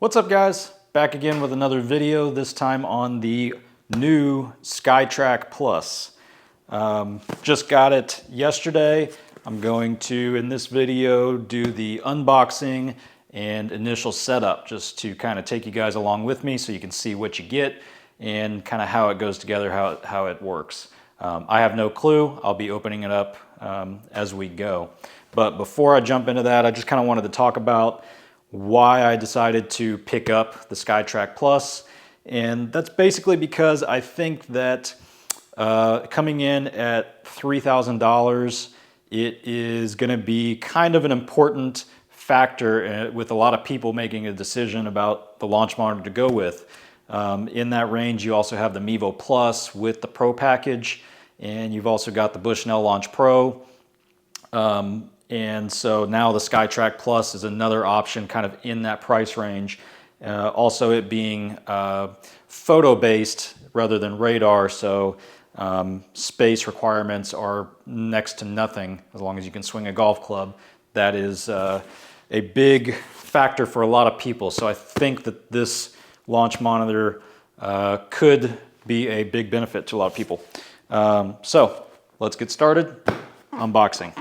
What's up, guys? Back again with another video, this time on the new Skytrak Plus. Just got it yesterday. I'm going to, in this video, do the unboxing and initial setup just to kind of take you guys along with me so you can see what you get and kind of how it goes together, how it works. I have no clue. I'll be opening it up as we go. But before I jump into that, I just kind of wanted to talk about why I decided to pick up the Skytrak Plus. And that's basically because I think that coming in at $3,000, it is going to be kind of an important factor with a lot of people making a decision about the launch monitor to go with. In that range, you also have the Mevo Plus with the Pro package, and you've also got the Bushnell Launch Pro. And so now the Skytrak Plus is another option kind of in that price range. Also it being photo-based rather than radar, so space requirements are next to nothing as long as you can swing a golf club. That is a big factor for a lot of people. So I think that this launch monitor could be a big benefit to a lot of people. So let's get started. Unboxing.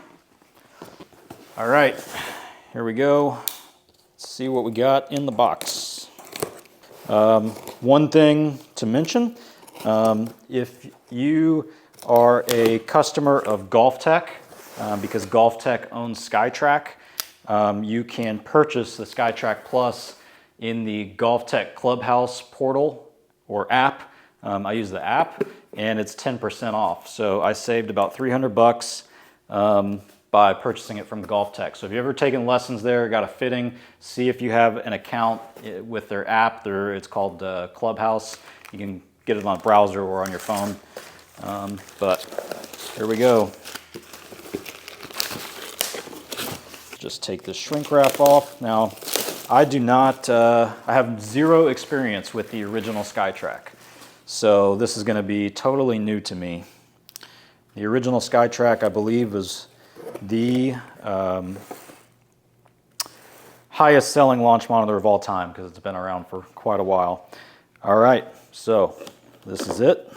All right, here we go. Let's see what we got in the box. One thing to mention, if you are a customer of GolfTech, because GolfTech owns Skytrak, you can purchase the Skytrak Plus in the GolfTech Clubhouse portal or app. I use the app and it's 10% off. So I saved about 300 bucks by purchasing it from GolfTech. So if you've ever taken lessons there, got a fitting, see if you have an account with their app. It's called Clubhouse. You can get it on a browser or on your phone. But here we go. Just take this shrink wrap off. Now, I do not, I have zero experience with the original Skytrak. So this is gonna be totally new to me. The original Skytrak, I believe, was the highest selling launch monitor of all time because it's been around for quite a while. All right, so this is it.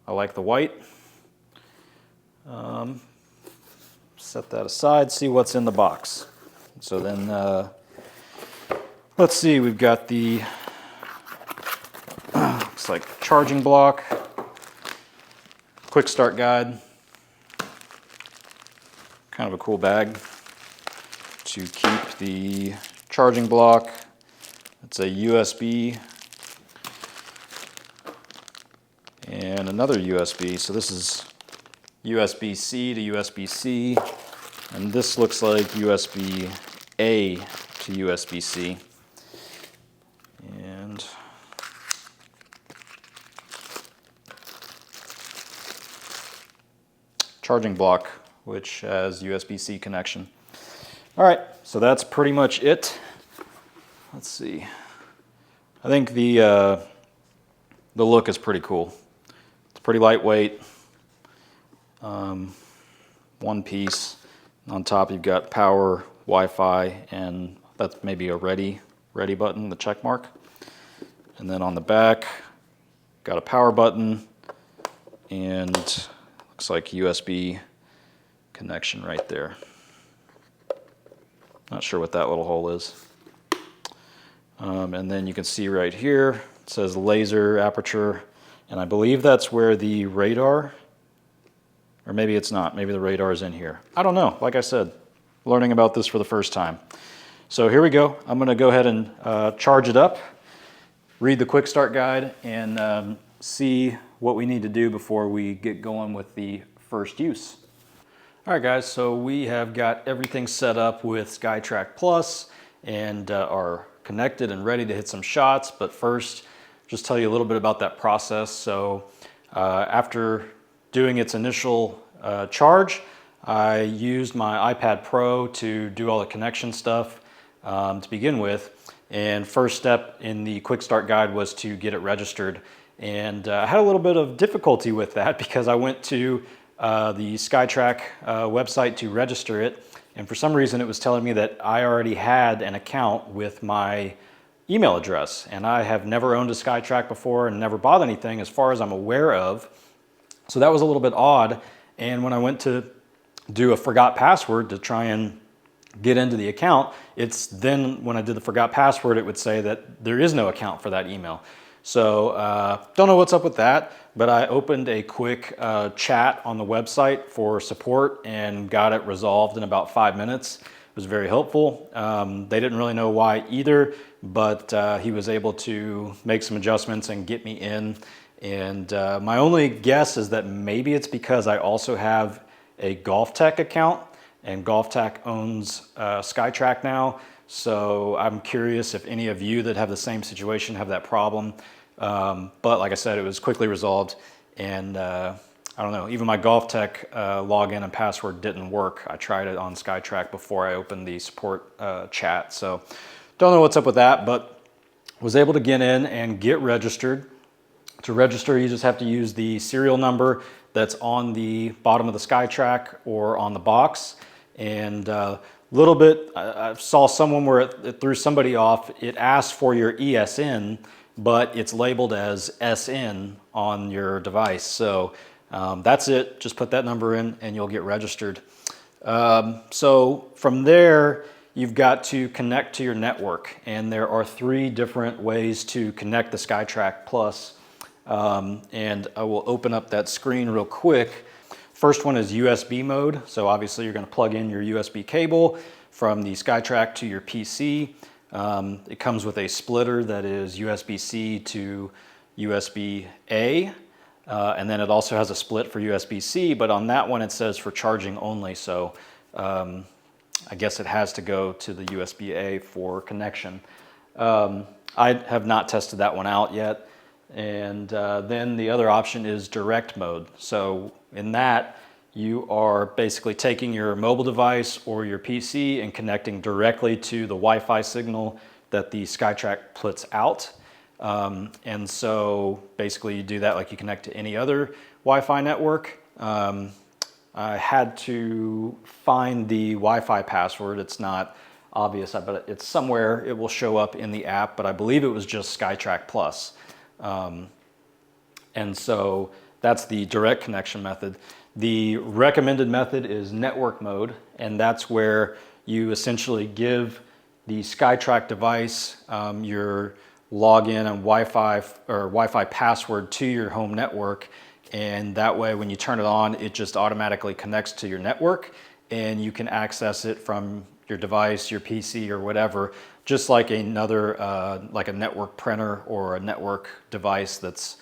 I like the white. Set that aside, see what's in the box. So then, let's see, we've got the, looks like charging block, quick start guide, kind of a cool bag to keep the charging block. It's a USB and another USB. So this is USB-C to USB-C, and this looks like USB-A to USB-C. And charging block, which has USB-C connection. All right, so that's pretty much it. Let's see. I think the look is pretty cool. It's pretty lightweight. One piece. On top you've got power, Wi-Fi, and that's maybe a ready button, the check mark. And then on the back, got a power button and looks like USB connection right there. Not sure what that little hole is. And then you can see right here, it says laser aperture, and I believe that's where the radar, or maybe it's not, maybe the radar is in here. I don't know, like I said, learning about this for the first time. So here we go. I'm gonna go ahead and charge it up, read the quick start guide, and see what we need to do before we get going with the first use. All right, guys, so we have got everything set up with Skytrak Plus and are connected and ready to hit some shots. But first, just tell you a little bit about that process. So after doing its initial charge, I used my iPad Pro to do all the connection stuff to begin with. And first step in the quick start guide was to get it registered. And I had a little bit of difficulty with that because I went to the Skytrak website to register it, and for some reason it was telling me that I already had an account with my email address, and I have never owned a Skytrak before and never bought anything as far as I'm aware of. So that was a little bit odd, and when I went to do a forgot password to try and get into the account, it's then when I did the forgot password, it would say that there is no account for that email. So don't know what's up with that, but I opened a quick chat on the website for support and got it resolved in about 5 minutes. It was very helpful. They didn't really know why either, but he was able to make some adjustments and get me in. And my only guess is that maybe it's because I also have a GolfTech account, and GolfTech owns Skytrak now. So I'm curious if any of you that have the same situation have that problem. But like I said, it was quickly resolved, and I don't know, even my GolfTech login and password didn't work. I tried it on Skytrak before I opened the support chat. So don't know what's up with that, but was able to get in and get registered. To register, you just have to use the serial number that's on the bottom of the Skytrak or on the box. And little bit, I saw someone where it threw somebody off. It asked for your ESN, but it's labeled as SN on your device. So that's it. Just put that number in and you'll get registered. So from there, you've got to connect to your network. And there are 3 different ways to connect the Skytrak Plus. And I will open up that screen real quick. First one is USB mode. So obviously you're going to plug in your USB cable from the Skytrak to your PC. It comes with a splitter that is USB-C to USB-A. And then it also has a split for USB-C, but on that one it says for charging only. So I guess it has to go to the USB-A for connection. I have not tested that one out yet. And then the other option is direct mode. So in that, you are basically taking your mobile device or your PC and connecting directly to the Wi-Fi signal that the Skytrak puts out. And so basically you do that like you connect to any other Wi-Fi network. I had to find the Wi-Fi password. It's not obvious, but it's somewhere. It will show up in the app, but I believe it was just Skytrak Plus. And so that's the direct connection method. The recommended method is network mode, and that's where you essentially give the Skytrak device your login and Wi-Fi or Wi-Fi password to your home network, and that way when you turn it on, it just automatically connects to your network, and you can access it from your device, your PC, or whatever, just like another, like a network printer or a network device that's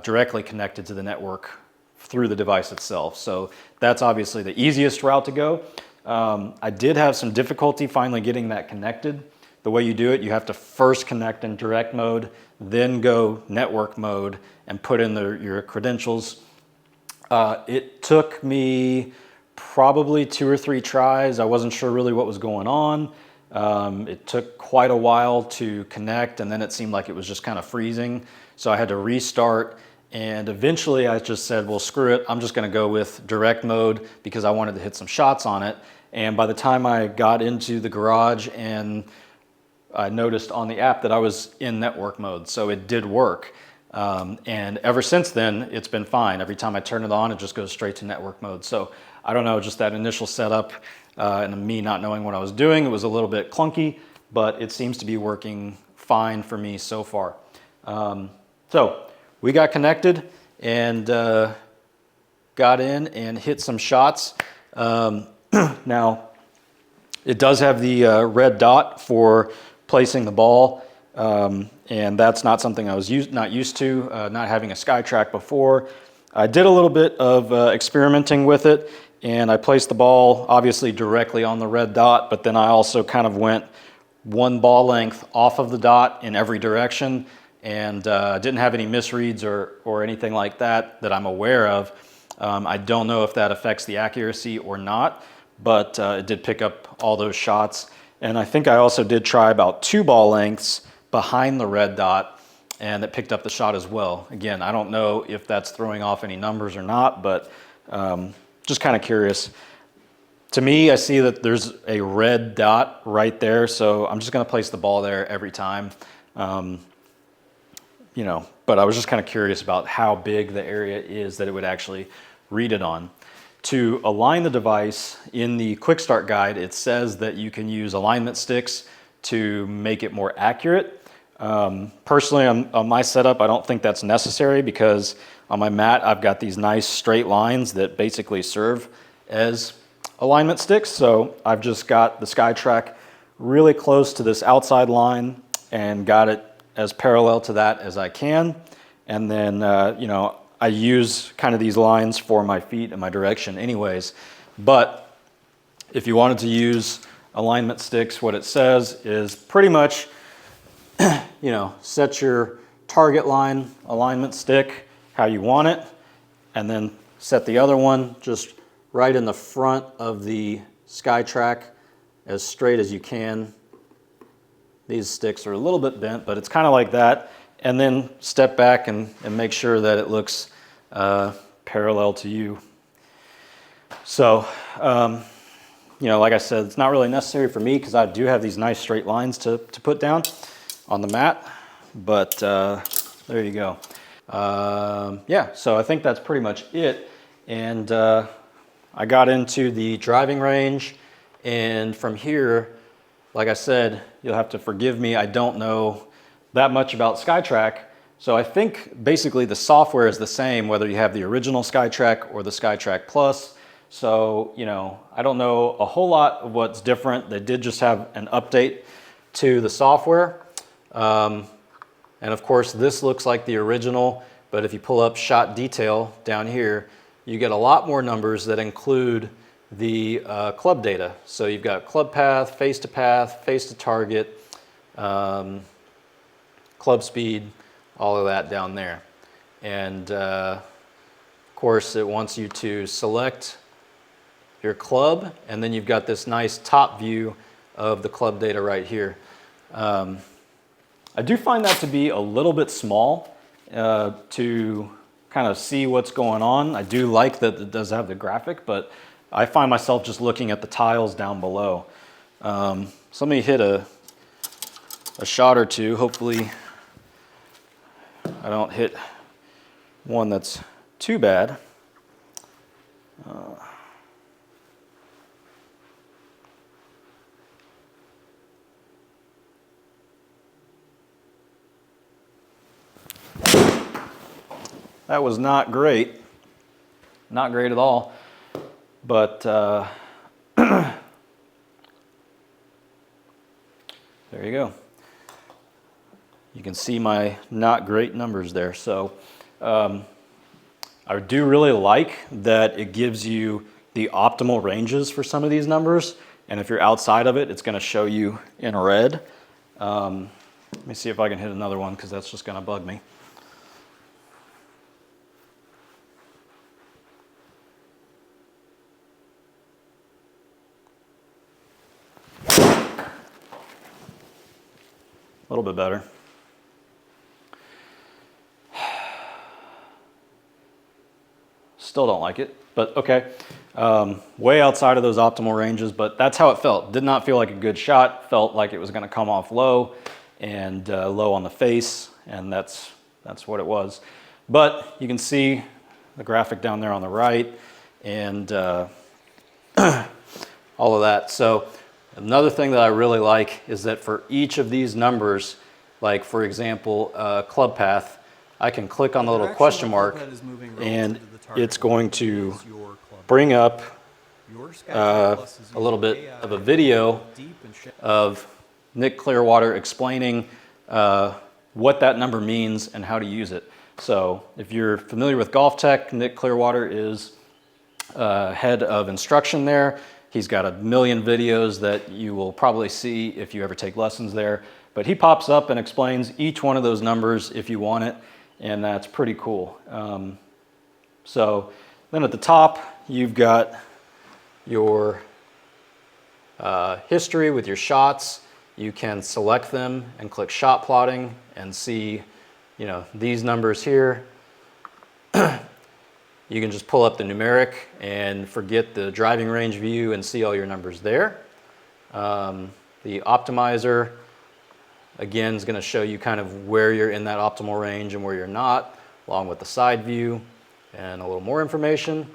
directly connected to the network through the device itself. So that's obviously the easiest route to go. I did have some difficulty finally getting that connected. The way you do it, you have to first connect in direct mode, then go network mode and put in your credentials. It took me probably 2 or 3 tries. I wasn't sure really what was going on. It took quite a while to connect, and then it seemed like it was just kind of freezing. So I had to restart, and eventually I just said, well, screw it. I'm just gonna go with direct mode because I wanted to hit some shots on it. And by the time I got into the garage, and I noticed on the app that I was in network mode, so it did work. And ever since then, it's been fine. Every time I turn it on, it just goes straight to network mode. So I don't know, just that initial setup and me not knowing what I was doing, it was a little bit clunky, but it seems to be working fine for me so far. So we got connected and got in and hit some shots. Now, it does have the red dot for placing the ball, and that's not something I was not used to, not having a Skytrak before. I did a little bit of experimenting with it, and I placed the ball obviously directly on the red dot, but then I also kind of went 1 ball length off of the dot in every direction, and didn't have any misreads or anything like that that I'm aware of. I don't know if that affects the accuracy or not, but it did pick up all those shots. And I think I also did try about 2 ball lengths behind the red dot, and it picked up the shot as well. Again, I don't know if that's throwing off any numbers or not, but just kind of curious. To me, I see that there's a red dot right there, so I'm just going to place the ball there every time. You know, but I was just kind of curious about how big the area is that it would actually read it on. To align the device, in the quick start guide, it says that you can use alignment sticks to make it more accurate. Personally, on my setup, I don't think that's necessary because on my mat, I've got these nice straight lines that basically serve as alignment sticks. So I've just got the Skytrak really close to this outside line and got it as parallel to that as I can. And then, you know, I use kind of these lines for my feet and my direction anyways. But if you wanted to use alignment sticks, what it says is pretty much, you know, set your target line alignment stick how you want it, and then set the other one just right in the front of the Skytrak as straight as you can. These sticks are a little bit bent, but it's kind of like that. And then step back and make sure that it looks parallel to you. So, you know, like I said, it's not really necessary for me because I do have these nice straight lines to put down on the mat. But there you go. Yeah, so I think that's pretty much it. And I got into the driving range, and from here, like I said, you'll have to forgive me, I don't know that much about Skytrak. So I think basically the software is the same whether you have the original Skytrak or the Skytrak Plus. So, you know, I don't know a whole lot of what's different. They did just have an update to the software. And of course, this looks like the original, but if you pull up shot detail down here, you get a lot more numbers that include the club data. So you've got club path, face to target, club speed, all of that down there. And of course, it wants you to select your club, and then you've got this nice top view of the club data right here. I do find that to be a little bit small to kind of see what's going on. I do like that it does have the graphic, but I find myself just looking at the tiles down below. So let me hit a shot or two. Hopefully I don't hit one that's too bad. That was not great. Not great at all. But there you go. You can see my not great numbers there. So I do really like that it gives you the optimal ranges for some of these numbers. And if you're outside of it, it's going to show you in red. Let me see if I can hit another one because that's just going to bug me. A little bit better. Still don't like it, but okay. Way outside of those optimal ranges, but that's how it felt. Did not feel like a good shot. Felt like it was going to come off low and low on the face, and that's what it was. But you can see the graphic down there on the right and all of that. So another thing that I really like is that for each of these numbers, like for example, club path, I can click on the little question mark and it's going to bring up a little bit of a video of Nick Clearwater explaining what that number means and how to use it. So if you're familiar with Golf Tech, Nick Clearwater is head of instruction there. He's got a million videos that you will probably see if you ever take lessons there. But he pops up and explains each one of those numbers if you want it, and that's pretty cool. So then at the top, you've got your history with your shots. You can select them and click shot plotting and see, you know, these numbers here. you can just pull up the numeric and forget the driving range view and see all your numbers there. The optimizer, again, is going to show you kind of where you're in that optimal range and where you're not, along with the side view and a little more information.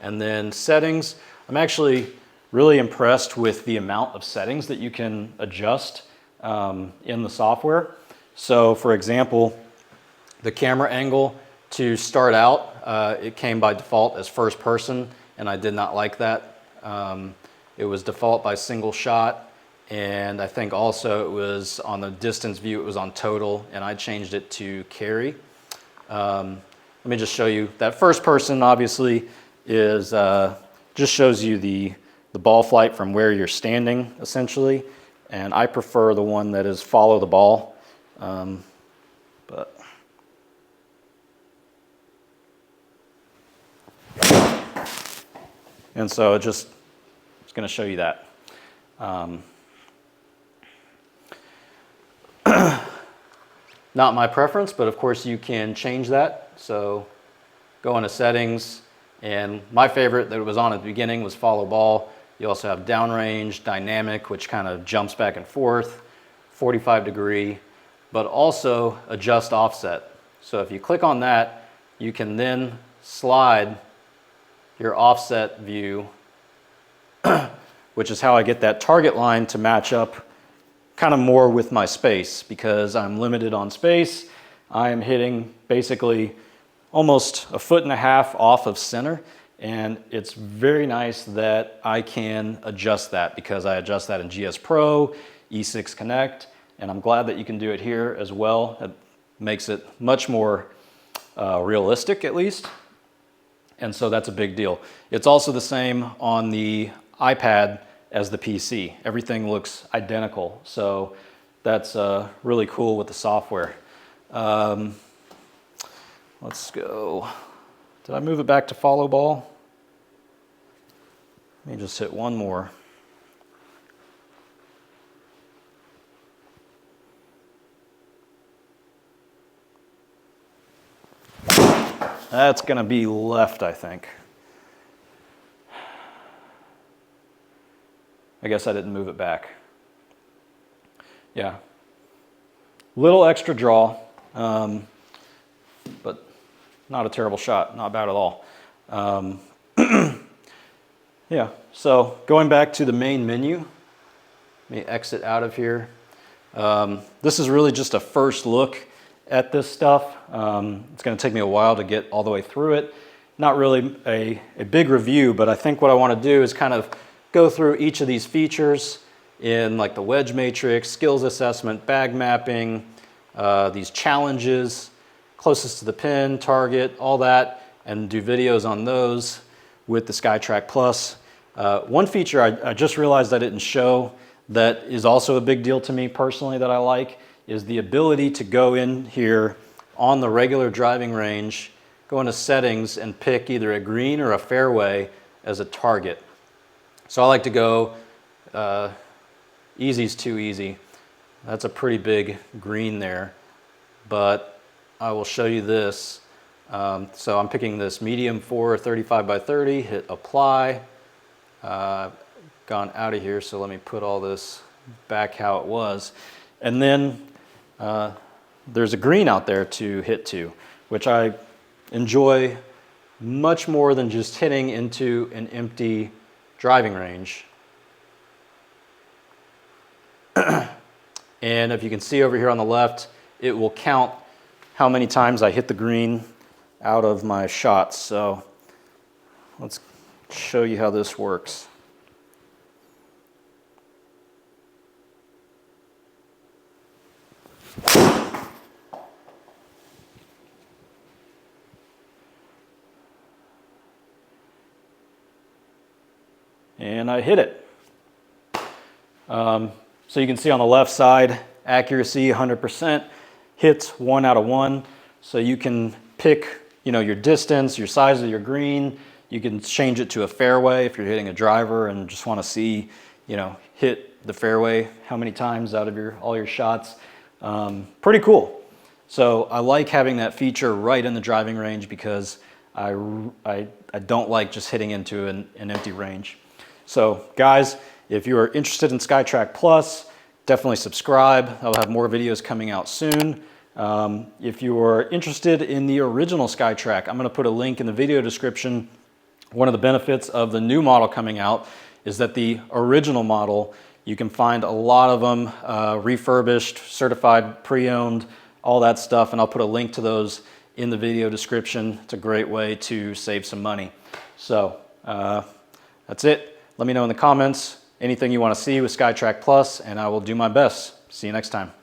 And then settings, I'm actually really impressed with the amount of settings that you can adjust in the software. So for example, the camera angle to start out, it came by default as first person, and I did not like that. It was default by single shot, and I think also it was on the distance view, it was on total, and I changed it to carry. Let me just show you that first person obviously is just shows you the ball flight from where you're standing essentially, and I prefer the one that is follow the ball. And so it's going to show you that. Not my preference, but of course you can change that. So go into settings, and my favorite that was on at the beginning was follow ball. You also have downrange, dynamic, which kind of jumps back and forth, 45 degree, but also adjust offset. So if you click on that, you can then slide your offset view, which is how I get that target line to match up kind of more with my space, because I'm limited on space. I am hitting basically almost 1.5 feet off of center, and it's very nice that I can adjust that because I adjust that in GS Pro, E6 Connect, and I'm glad that you can do it here as well. It makes it much more realistic at least. And so that's a big deal. It's also the same on the iPad as the PC. Everything looks identical. So that's really cool with the software. Let's go. Did I move it back to follow ball? Let me just hit one more. That's going to be left, I think. I guess I didn't move it back. Yeah. Little extra draw, but not a terrible shot. Not bad at all. Yeah, so going back to the main menu, let me exit out of here. This is really just a first look at this stuff. It's going to take me a while to get all the way through it. Not really a big review, but I think what I want to do is kind of go through each of these features in like the wedge matrix, skills assessment, bag mapping, these challenges, closest to the pin, target, all that, and do videos on those with the Skytrak Plus. One feature I just realized I didn't show that is also a big deal to me personally that I like is the ability to go in here on the regular driving range, go into settings and pick either a green or a fairway as a target. So I like to go, easy's too easy. That's a pretty big green there, but I will show you this. So I'm picking this medium 4 35 by 30, hit apply. Gone out of here, so let me put all this back how it was. And then there's a green out there to hit to, which I enjoy much more than just hitting into an empty driving range. And if you can see over here on the left, it will count how many times I hit the green out of my shots. So let's show you how this works. And I hit it. So you can see on the left side, accuracy 100%, hits 1 out of 1. So you can pick, your distance, your size of your green. You can change it to a fairway if you're hitting a driver and just want to see, hit the fairway how many times out of all your shots. Pretty cool. So I like having that feature right in the driving range because I don't like just hitting into an empty range. So guys, if you are interested in Skytrak Plus, definitely subscribe. I'll have more videos coming out soon. If you are interested in the original Skytrak, I'm going to put a link in the video description. One of the benefits of the new model coming out is that the original model, you can find a lot of them refurbished, certified, pre-owned, all that stuff, and I'll put a link to those in the video description. It's a great way to save some money. So that's it. Let me know in the comments anything you want to see with Skytrak Plus, and I will do my best. See you next time.